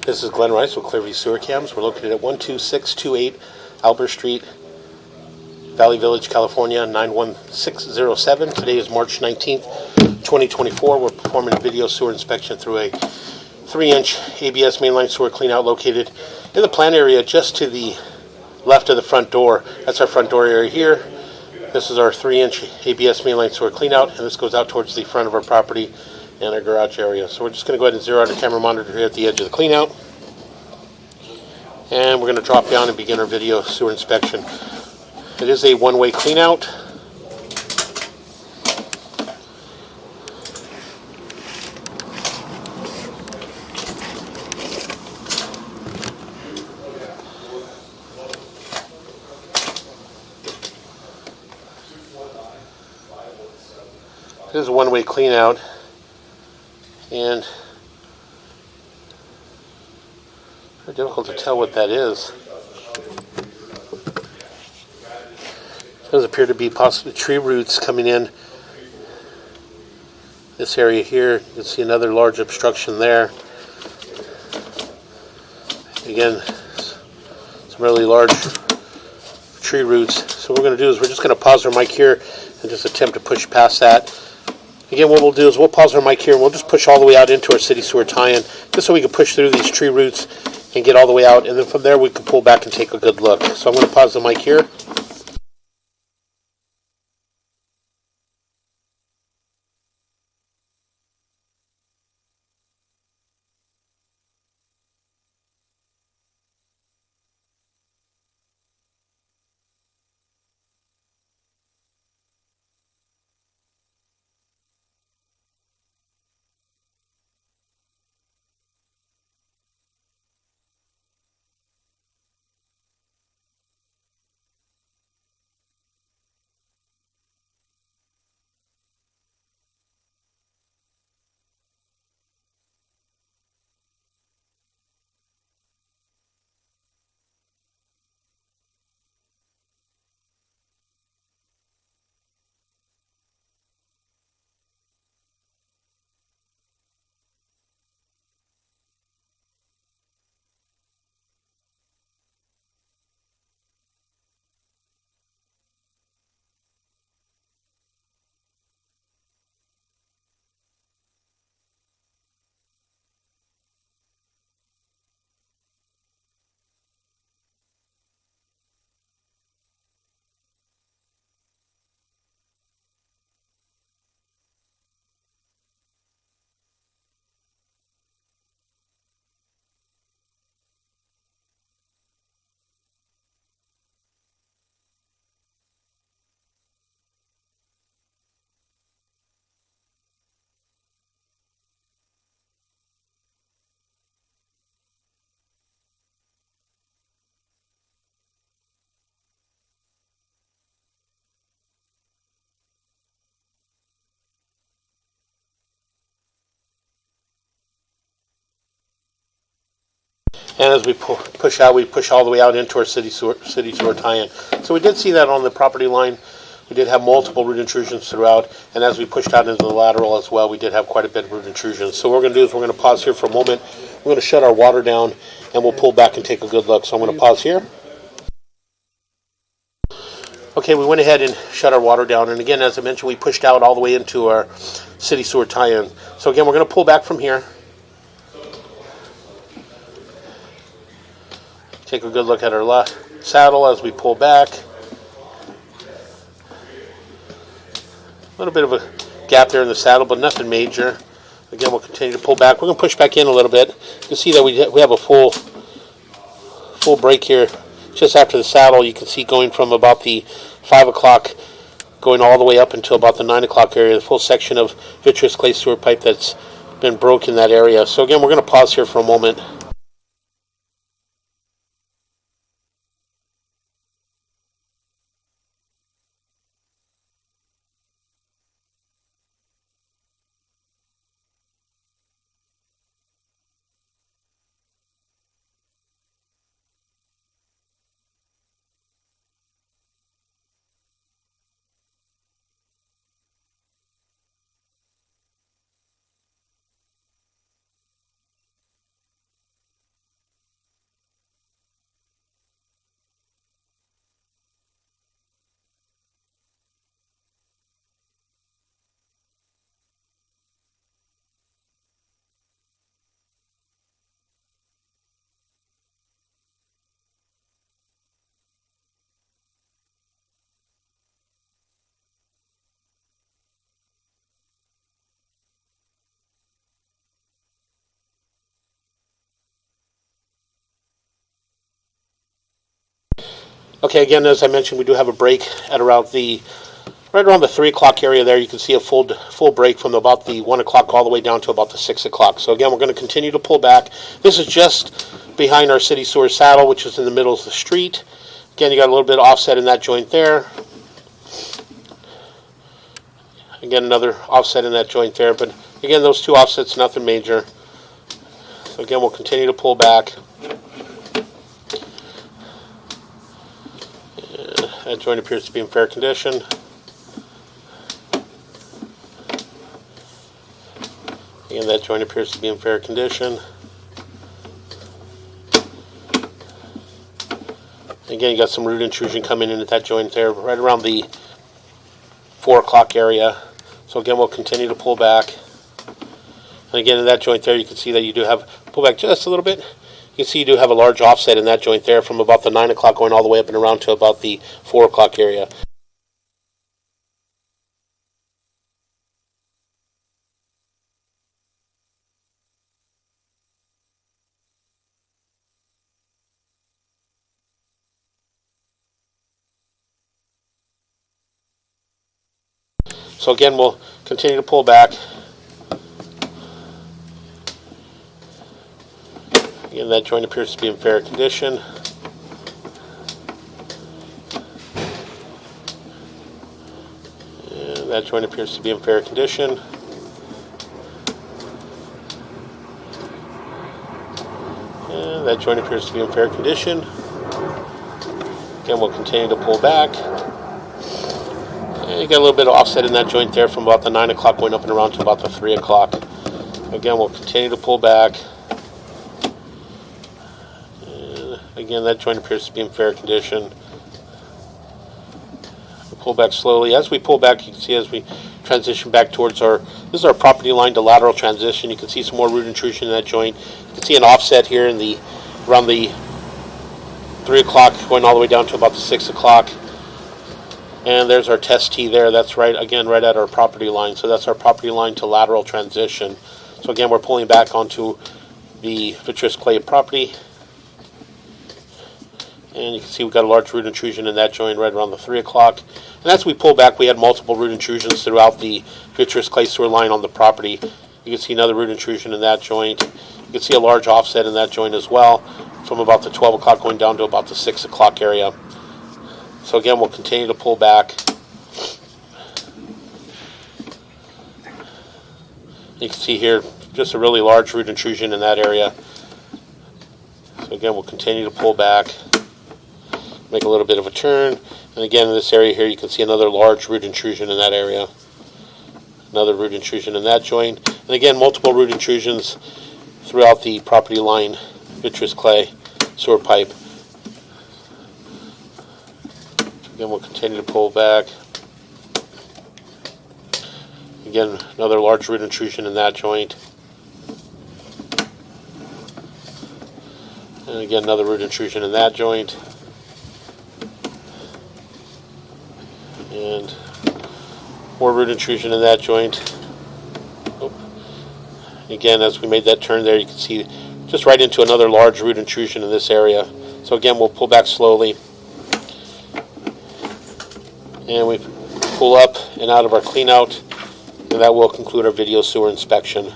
This is Glenn Rice with Clearview Sewer Cams. We're located at 12628 Albers Street, Valley Village, California, 91607. Today is March 19th, 2024. We're performing a video sewer inspection through a 3-inch ABS mainline sewer cleanout located in the plant area just to the left of the front door. That's our front door area here. This is our 3-inch ABS mainline sewer cleanout, and this goes out towards the front of our property and our garage area. So we're just going to go ahead and zero out our camera monitor here at the edge of the cleanout. And we're going to drop down and begin our video sewer inspection. It is a one-way cleanout. It is a one-way cleanout. And very difficult to tell what that is. It does appear to be possibly tree roots coming in this area here. You can see another large obstruction there. Again, some really large tree roots. So what we're going to do is we're just going to pause our mic here and just attempt to push past that. Again, what we'll do is we'll pause our mic here and we'll just push all the way out into our city sewer tie-in, just so we can push through these tree roots and get all the way out, and then from there we can pull back and take a good look. So I'm going to pause the mic here. And as we push out, we push all the way out into our city sewer tie-in. So we did see that on the property line. We did have multiple root intrusions throughout, and as we pushed out into the lateral as well, we did have quite a bit of root intrusions. So what we're going to do is we're going to pause here for a moment. We're going to shut our water down, and we'll pull back and take a good look. So I'm going to pause here. Okay, we went ahead and shut our water down, and again, as I mentioned, we pushed out all the way into our city sewer tie-in. So again, we're going to pull back from here. Take a good look at our left saddle as we pull back. A little bit of a gap there in the saddle, but nothing major. Again, we'll continue to pull back. We're going to push back in a little bit. You can see that we have a full break here just after the saddle. You can see going from about the 5 o'clock going all the way up until about the 9 o'clock area, the full section of vitreous clay sewer pipe that's been broke in that area. So again, we're going to pause here for a moment. Okay, again, as I mentioned, we do have a break at right around the 3 o'clock area there. You can see a full break from about the 1 o'clock all the way down to about the 6 o'clock. So again, we're going to continue to pull back. This is just behind our city sewer saddle, which is in the middle of the street. Again, you got a little bit of offset in that joint there. Again, another offset in that joint there. But again, those two offsets, nothing major. So again, we'll continue to pull back. That joint appears to be in fair condition. Again, that joint appears to be in fair condition. Again, you got some root intrusion coming in at that joint there, right around the 4 o'clock area. So again, we'll continue to pull back. And again, in that joint there, you can see that you do have, pull back just a little bit. You can see you do have a large offset in that joint there from about the 9 o'clock going all the way up and around to about the 4 o'clock area. So again, we'll continue to pull back. Again, that joint appears to be in fair condition. And that joint appears to be in fair condition. And that joint appears to be in fair condition. Again, we'll continue to pull back. You got a little bit of offset in that joint there from about the 9 o'clock going up and around to about the 3 o'clock. Again, we'll continue to pull back. And again, that joint appears to be in fair condition. We'll pull back slowly. As we pull back, you can see as we transition back towards this is our property line to lateral transition. You can see some more root intrusion in that joint. You can see an offset here in around the 3 o'clock going all the way down to about the 6 o'clock. And there's our test tee there. That's right at our property line. So that's our property line to lateral transition. So again, we're pulling back onto the vitreous clay property. And you can see we've got a large root intrusion in that joint right around the 3 o'clock. And as we pull back, we had multiple root intrusions throughout the vitreous clay sewer line on the property. You can see another root intrusion in that joint. You can see a large offset in that joint as well from about the 12 o'clock going down to about the 6 o'clock area. So again, we'll continue to pull back. You can see here just a really large root intrusion in that area. So again, we'll continue to pull back, make a little bit of a turn. And again, in this area here, you can see another large root intrusion in that area. Another root intrusion in that joint. And again, multiple root intrusions throughout the property line vitreous clay sewer pipe. Again, we'll continue to pull back. Again, another large root intrusion in that joint. And again, another root intrusion in that joint. And more root intrusion in that joint. Oh. Again, as we made that turn there, you can see just right into another large root intrusion in this area. So again, we'll pull back slowly. And we pull up and out of our clean out, and that will conclude our video sewer inspection.